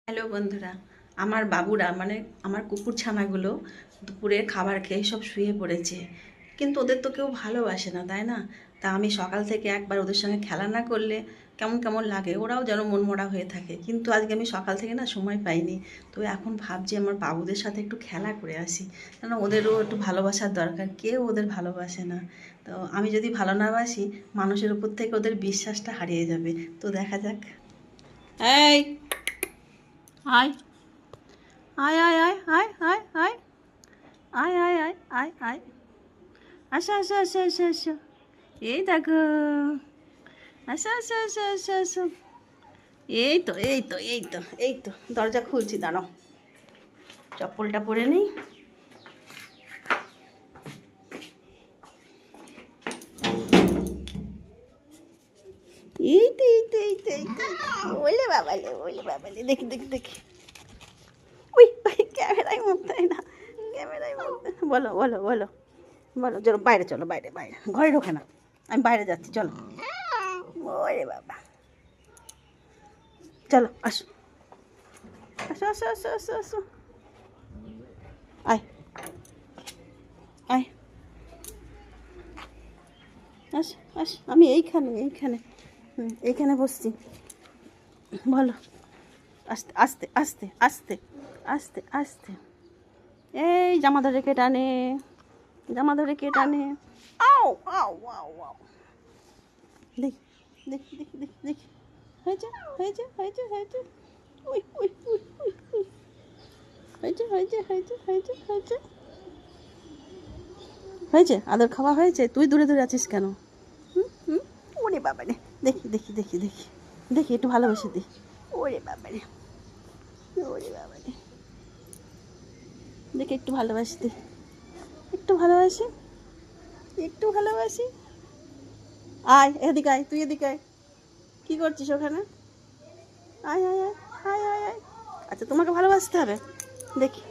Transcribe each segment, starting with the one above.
Hello বন্ধুরা, আমার বাবুরা মানে আমার কুকুর ছানাগুলো দুপুরে খাবার খেয়ে সব শুয়ে পড়েছে। কিন্তু ওদের তো কেউ ভালোবাসে না, তাই না? তা আমি সকাল থেকে একবার ওদের সঙ্গে খেলা না করলে কেমন কেমন লাগে, ওরাও যেন মনমরা হয়ে থাকে। কিন্তু আজকে আমি সকাল থেকে না সময় পাইনি। তো এখন ভাবছি আমার বাবুদের সাথে একটু খেলা করে আসি, কেন ওদেরও একটু ভালোবাসার দরকার, কেউ ওদের ভালোবাসে না। তো আমি যদি ভালো না বাসি, মানুষের উপর থেকে ওদের বিশ্বাসটা হারিয়ে যাবে। তো দেখা যাক। এই আয়, আয় আয় আয় আয় আয় আয় আয় আয় আয় আয় আয়, আসো আসো আসো আসো আসো, এই দেখো, আসো আসো আসো আসো আসো, এই তো এই তো এই তো এই তো দরজা খুলছি, দাঁড়াও চপ্পলটা পরে নিই। এই তো এই তো এই তো এই তো, ওলে বাবালে ওলে বাবালে, দেখি দেখি দেখি, উই ভাই ক্যামেরায় মুখ দেয় না, ক্যামেরায় মুখ দেয় না। বলো বলো বলো বলো, চলো বাইরে, চলো বাইরে বাইরে, ঘরে ঢোকে না, আমি বাইরে যাচ্ছি, চলো। ওরে বাবা, চলো আসো আসো আসো আসো আসো আসো, আয় আয়, আস আস, আমি এইখানে এইখানে, এইখানে বসছি, বলো। আস্তে আস্তে আস্তে আস্তে আস্তে আস্তে, এই জামা ধরে কে টানে, জামা ধরে কে টানে, আও আও আও আও, দেখি দেখি দেখি দেখি দেখি, হয়েছে হয়েছে হয়েছে হয়েছে, we we we we we, হয়েছে হয়েছে হয়েছে হয়েছে হয়েছে হয়েছে, আদর খাওয়া হয়েছে, তুই দূরে দূরে আছিস কেন? হুম হুম, ওরে বাবা রে, দেখি দেখি দেখি দেখি দেখি, একটু ভালোবেসে দিই, ওরে বাবা রে, ওরে বাবা রে, দেখি একটু ভালোবাসি দিই, একটু ভালোবাসি, একটু ভালোবাসি, আয় এদিকে আয়, তুই এদিকে আয়, কী করছিস ওখানে? আয় আয় আয় আয় আয় আয়, আচ্ছা তোমাকে ভালোবাসতে হবে, দেখি,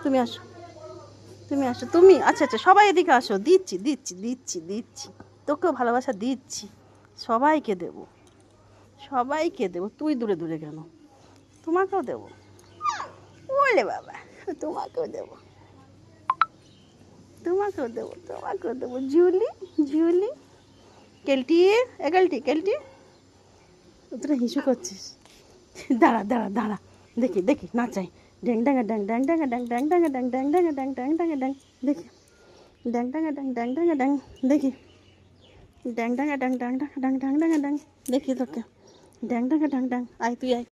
তুমি আসো, তুমি আসো, তুমি, আচ্ছা আচ্ছা সবাই এদিকে আসো, দিচ্ছি দিচ্ছি দিচ্ছি দিচ্ছি, তোকেও ভালোবাসা দিচ্ছি, সবাইকে দেবো, সবাইকে দেবো, তুই দূরে দূরে কেন? তোমাকেও দেবো, ওলে বাবা, তোমাকেও দেবো, তোমাকেও দেবো, তোমাকেও দেবো, ঝুলি ঝুলি, কেলটি, কেলটি কেলটি, তোরা হিসু করছিস, দাঁড়া দাঁড়া দাঁড়া, দেখি দেখি নাচাই, ড্যাং ড্যাঙ্গা ড্যাং ড্যাং ড্যাঙ্গা ড্যাং ড্যাং ড্যাঙ্গা ড্যাং ড্যাং ড্যাঙ্গা ড্যাং ড্যাং ড্যাঙ্গা ড্যাং, দেখি ড্যাং ড্যাঙ্গা ড্যাং ড্যাং ড্যাঙ্গা ড্যাং, দেখি ড্যাং ড্যাঙ্গা ড্যাং ড্যাং ড্যাং ড্যাং ড্যাং ড্যাঙ্গা ড্যাং, দেখি তোকে ড্যাং ড্যাঙ্গা ড্যাং ড্যাং, আয় তুই আয়,